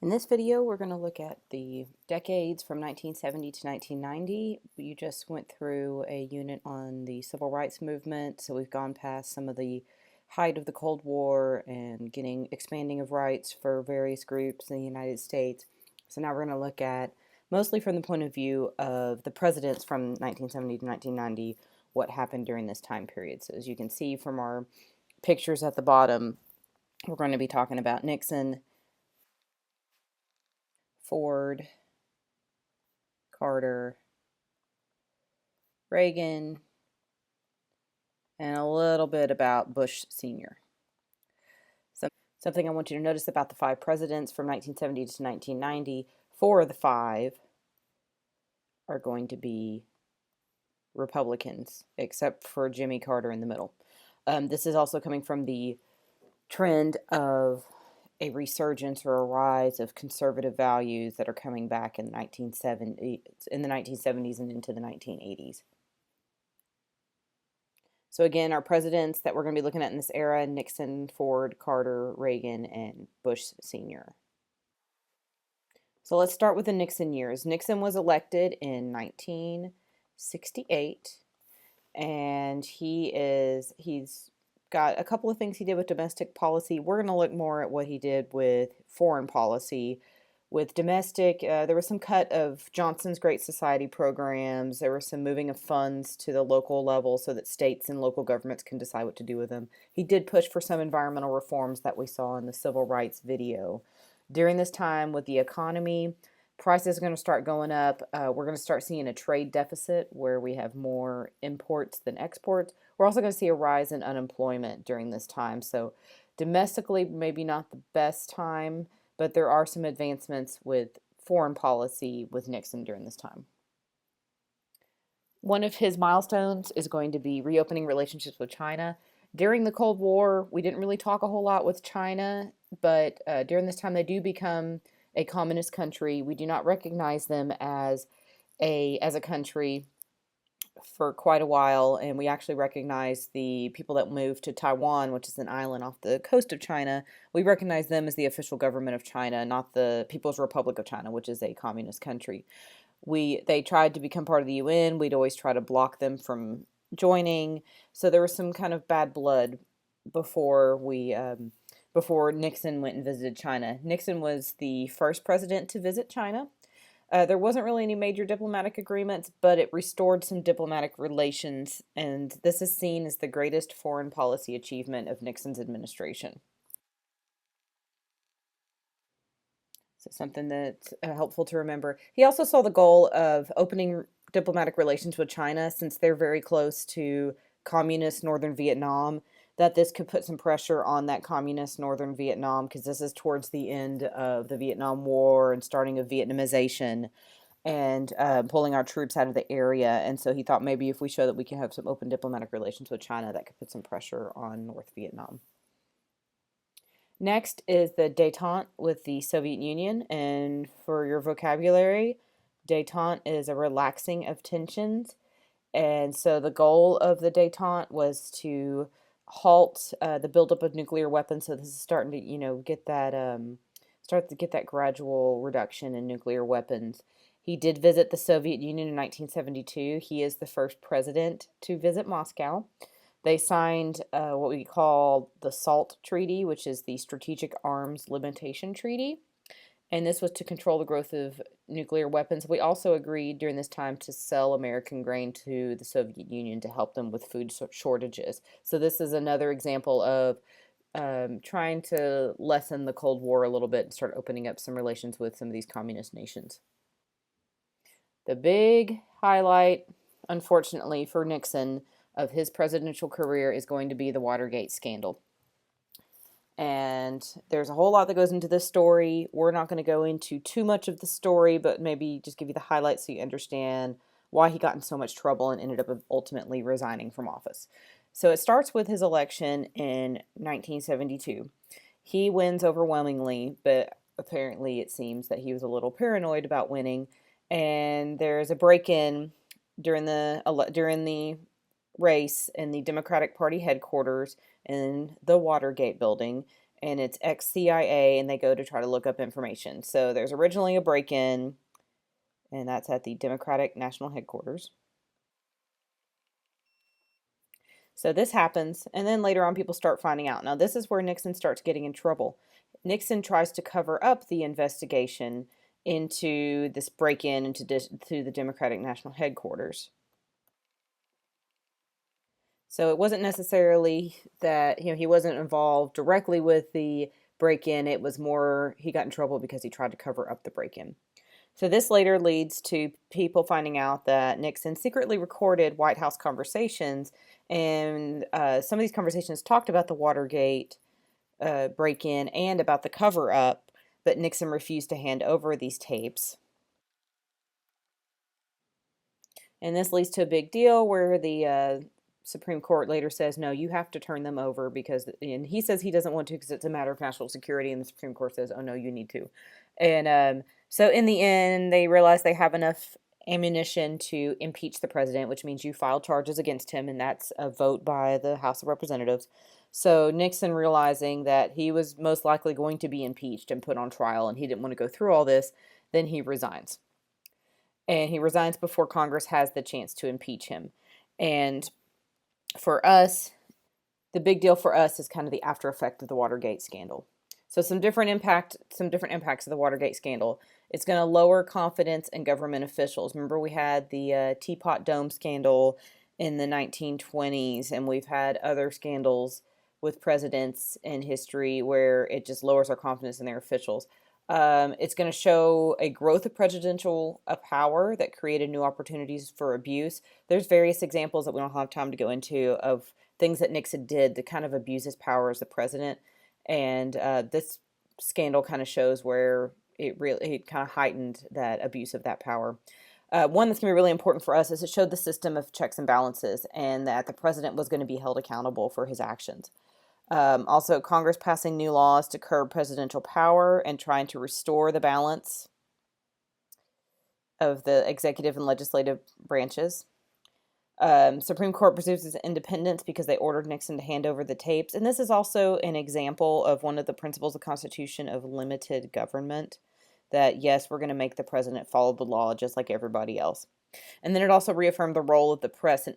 In this video, we're going to look at the decades from 1970 to 1990. You just went through a unit on the civil rights movement, so we've gone past some of the height of the Cold War and expanding of rights for various groups in the United States. So now we're going to look at, mostly from the point of view of the presidents from 1970 to 1990, what happened during this time period. So as you can see from our pictures at the bottom, we're going to be talking about Nixon, Ford, Carter, Reagan, and a little bit about Bush Sr. Something I want you to notice about the five presidents from 1970 to 1990, four of the five are going to be Republicans, except for Jimmy Carter in the middle. This is also coming from the trend of a resurgence or a rise of conservative values that are coming back in the 1970s and into the 1980s. So again, our presidents that we're going to be looking at in this era: Nixon, Ford, Carter, Reagan, and Bush Sr. So let's start with the Nixon years. Nixon was elected in 1968, and he's got a couple of things he did with domestic policy. We're going to look more at what he did with foreign policy. With domestic, there was some cut of Johnson's Great Society programs. There was some moving of funds to the local level so that states and local governments can decide what to do with them. He did push for some environmental reforms that we saw in the civil rights video. During this time with the economy, prices are going to start going up. We're going to start seeing a trade deficit where we have more imports than exports. We're also going to see a rise in unemployment during this time. So domestically, maybe not the best time, but there are some advancements with foreign policy with Nixon during this time. One of his milestones is going to be reopening relationships with China. During the Cold War, we didn't really talk a whole lot with China, but during this time they do become a communist country. We do not recognize them as a country for quite a while, and we actually recognize the people that moved to Taiwan, which is an island off the coast of China. We recognize them as the official government of China, not the People's Republic of China, which is a communist country. They tried to become part of the UN. We'd always try to block them from joining. So there was some kind of bad blood before before Nixon went and visited China. Nixon was the first president to visit China. There wasn't really any major diplomatic agreements, but it restored some diplomatic relations, and this is seen as the greatest foreign policy achievement of Nixon's administration. So something that's helpful to remember. He also saw the goal of opening diplomatic relations with China, since they're very close to communist northern Vietnam, that this could put some pressure on that communist northern Vietnam, because this is towards the end of the Vietnam War and starting of Vietnamization and pulling our troops out of the area. And so he thought maybe if we show that we can have some open diplomatic relations with China, that could put some pressure on North Vietnam. Next is the détente with the Soviet Union, and for your vocabulary, détente is a relaxing of tensions. And so the goal of the détente was to halt the buildup of nuclear weapons. So this is starting to, get that start to get that gradual reduction in nuclear weapons. He did visit the Soviet Union in 1972. He is the first president to visit Moscow. They signed what we call the SALT Treaty, which is the Strategic Arms Limitation Treaty. And this was to control the growth of nuclear weapons. We also agreed during this time to sell American grain to the Soviet Union to help them with food shortages. So this is another example of trying to lessen the Cold War a little bit and start opening up some relations with some of these communist nations. The big highlight, unfortunately, for Nixon of his presidential career is going to be the Watergate scandal. And there's a whole lot that goes into this story. We're not going to go into too much of the story, but maybe just give you the highlights so you understand why he got in so much trouble and ended up ultimately resigning from office. So it starts with his election in 1972. He wins overwhelmingly, but apparently it seems that he was a little paranoid about winning. And there's a break-in during the race in the Democratic Party headquarters in the Watergate building, and it's ex-CIA, and they go to try to look up information. So there's originally a break-in, and that's at the Democratic National Headquarters. So this happens, and then later on people start finding out. Now this is where Nixon starts getting in trouble. Nixon tries to cover up the investigation into this break-in into the Democratic National Headquarters. So it wasn't necessarily that, he wasn't involved directly with the break-in. It was more he got in trouble because he tried to cover up the break-in. So this later leads to people finding out that Nixon secretly recorded White House conversations, and some of these conversations talked about the Watergate break-in and about the cover-up, but Nixon refused to hand over these tapes. And this leads to a big deal where the Supreme Court later says, no, you have to turn them over because, and he says he doesn't want to because it's a matter of national security, and the Supreme Court says, oh, no, you need to. And so in the end, they realize they have enough ammunition to impeach the president, which means you file charges against him, and that's a vote by the House of Representatives. So Nixon, realizing that he was most likely going to be impeached and put on trial, and he didn't want to go through all this, then he resigns. And he resigns before Congress has the chance to impeach him. And for us, the big deal for us is kind of the after effect of the Watergate scandal. So some different impacts of the Watergate scandal. It's going to lower confidence in government officials. Remember, we had the Teapot Dome scandal in the 1920s, and we've had other scandals with presidents in history where it just lowers our confidence in their officials. It's going to show a growth of presidential power that created new opportunities for abuse. There's various examples that we don't have time to go into of things that Nixon did to kind of abuse his power as the president. And this scandal kind of shows where it kind of heightened that abuse of that power. One that's going to be really important for us is it showed the system of checks and balances, and that the president was going to be held accountable for his actions. Also, Congress passing new laws to curb presidential power and trying to restore the balance of the executive and legislative branches. Supreme Court preserves its independence because they ordered Nixon to hand over the tapes. And this is also an example of one of the principles of the Constitution of limited government, that yes, we're going to make the president follow the law just like everybody else. And then it also reaffirmed the role of the press in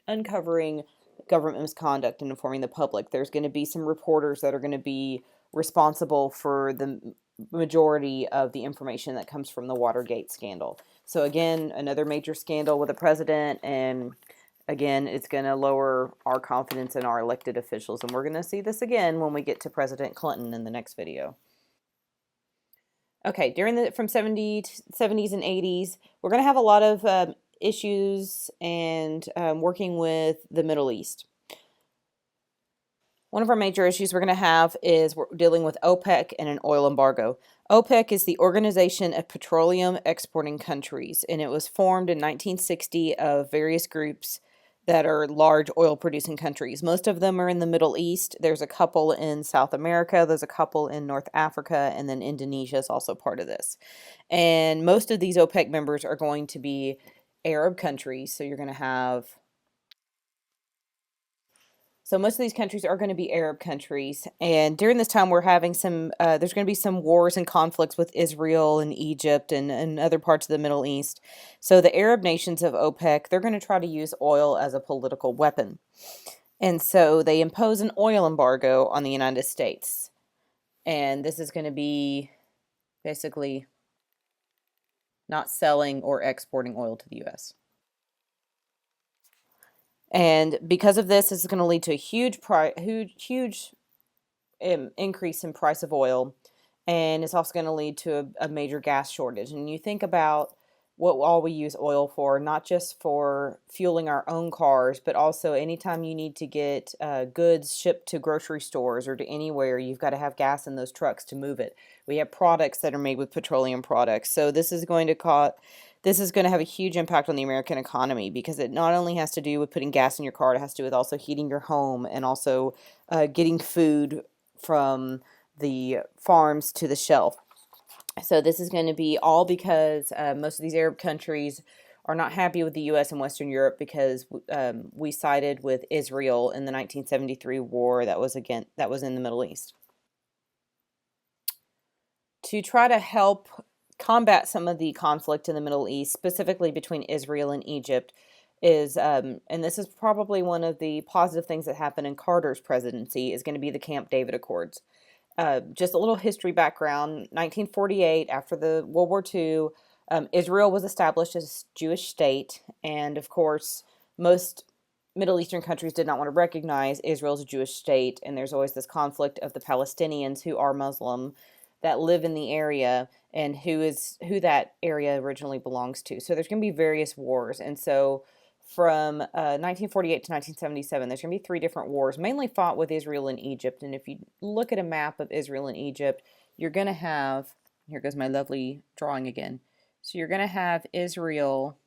uncovering government misconduct and informing the public. There's going to be some reporters that are going to be responsible for the majority of the information that comes from the Watergate scandal. So again, another major scandal with the president, and again, it's going to lower our confidence in our elected officials. And we're going to see this again when we get to President Clinton in the next video. Okay, from 70s and 80s, we're going to have a lot of issues and working with the Middle East. One of our major issues we're going to have is we're dealing with OPEC and an oil embargo. OPEC is the Organization of Petroleum Exporting Countries, and it was formed in 1960 of various groups that are large oil-producing countries. Most of them are in the Middle East. There's a couple in South America. There's a couple in North Africa, and then Indonesia is also part of this. And most of these OPEC members are going to be Arab countries, so you're going to have... So most of these countries are going to be Arab countries, and during this time we're having there's going to be some wars and conflicts with Israel and Egypt and other parts of the Middle East. So the Arab nations of OPEC, they're going to try to use oil as a political weapon. And so they impose an oil embargo on the United States. And this is going to be basically not selling or exporting oil to the U.S. And because of this is going to lead to a huge increase in price of oil, and it's also going to lead to a major gas shortage. And you think about what all we use oil for, not just for fueling our own cars, but also anytime you need to get goods shipped to grocery stores or to anywhere, you've got to have gas in those trucks to move it. We have products that are made with petroleum products. So this is going to have a huge impact on the American economy, because it not only has to do with putting gas in your car, it has to do with also heating your home and also getting food from the farms to the shelf. So this is going to be all because most of these Arab countries are not happy with the U.S. and Western Europe because we sided with Israel in the 1973 war that was in the Middle East. To try to help combat some of the conflict in the Middle East, specifically between Israel and Egypt, is, and this is probably one of the positive things that happened in Carter's presidency, is going to be the Camp David Accords. Just a little history background. 1948, after the World War II, Israel was established as a Jewish state, and of course, most Middle Eastern countries did not want to recognize Israel as a Jewish state, and there's always this conflict of the Palestinians who are Muslim that live in the area and who that area originally belongs to. So there's going to be various wars, and so from 1948 to 1977, there's going to be 3 different wars, mainly fought with Israel and Egypt. And if you look at a map of Israel and Egypt, you're going to have, here goes my lovely drawing again. So you're going to have Israel,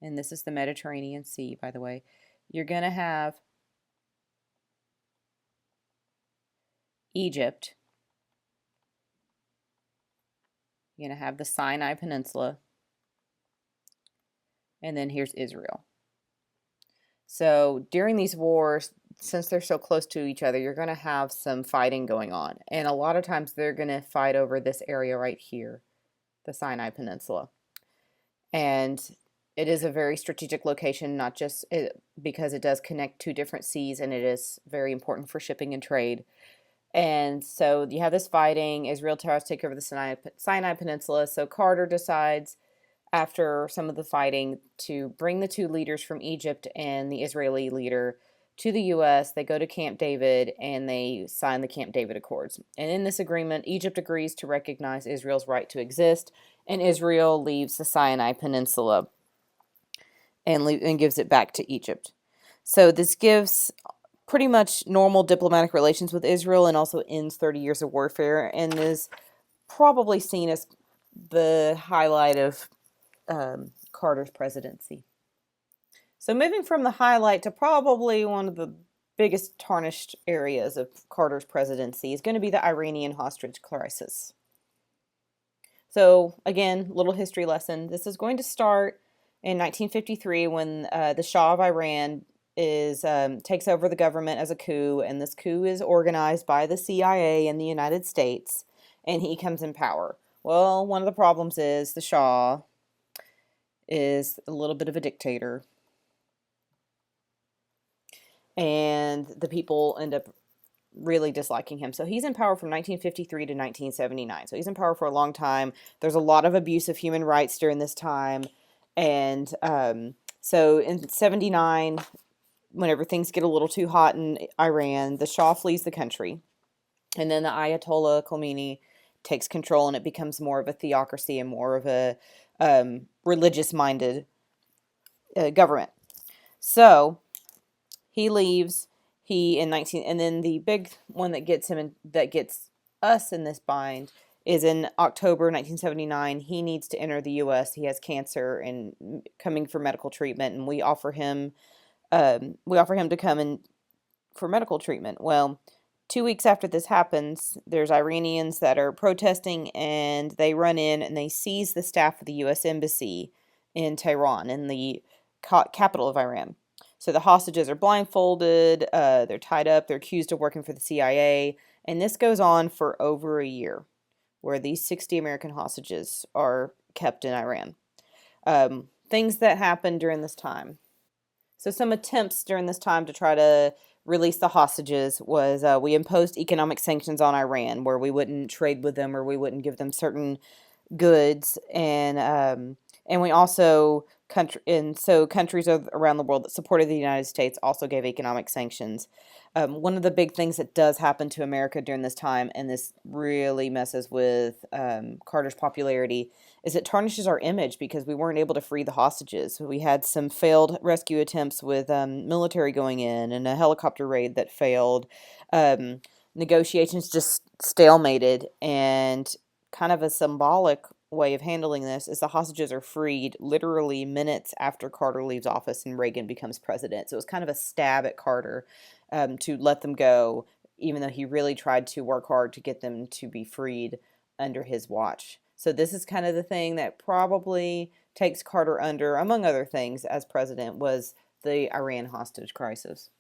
and this is the Mediterranean Sea, by the way. You're going to have Egypt. You're going to have the Sinai Peninsula. And then here's Israel. So during these wars, since they're so close to each other, you're going to have some fighting going on. And a lot of times they're going to fight over this area right here, the Sinai Peninsula. And it is a very strategic location, not just because it does connect 2 different seas, and it is very important for shipping and trade. And so you have this fighting. Israel tries to take over the Sinai Peninsula. So Carter decides, after some of the fighting, to bring the 2 leaders from Egypt and the Israeli leader to the U.S. They go to Camp David and they sign the Camp David Accords. And in this agreement, Egypt agrees to recognize Israel's right to exist, and Israel leaves the Sinai Peninsula and gives it back to Egypt. So this gives pretty much normal diplomatic relations with Israel and also ends 30 years of warfare, and is probably seen as the highlight of Carter's presidency. So moving from the highlight to probably one of the biggest tarnished areas of Carter's presidency is going to be the Iranian hostage crisis. So again, little history lesson. This is going to start in 1953 when the Shah of Iran takes over the government as a coup, and this coup is organized by the CIA in the United States, and he comes in power. Well, one of the problems is the Shah is a little bit of a dictator, and the people end up really disliking him. So he's in power from 1953 to 1979. So he's in power for a long time. There's a lot of abuse of human rights during this time. And so in 79, whenever things get a little too hot in Iran, the Shah flees the country. And then the Ayatollah Khomeini takes control, and it becomes more of a theocracy and more of a religious-minded government. So he leaves. And then the big one that gets us in this bind is in October 1979. He needs to enter the U.S. He has cancer and coming for medical treatment, and we offer him to come in for medical treatment. Well, 2 weeks after this happens, there's Iranians that are protesting, and they run in and they seize the staff of the U.S. Embassy in Tehran, in the capital of Iran. So the hostages are blindfolded, they're tied up, they're accused of working for the CIA, and this goes on for over a year, where these 60 American hostages are kept in Iran. Things that happened during this time. So some attempts during this time to try to release the hostages was we imposed economic sanctions on Iran, where we wouldn't trade with them or we wouldn't give them certain goods, and we also countries around the world that supported the United States also gave economic sanctions. One of the big things that does happen to America during this time, and this really messes with Carter's popularity, is it tarnishes our image because we weren't able to free the hostages. We had some failed rescue attempts with military going in, and a helicopter raid that failed. Negotiations just stalemated, and kind of a symbolic way of handling this is the hostages are freed literally minutes after Carter leaves office and Reagan becomes president. So it was kind of a stab at Carter to let them go, even though he really tried to work hard to get them to be freed under his watch. So this is kind of the thing that probably takes Carter under, among other things, as president was the Iran hostage crisis.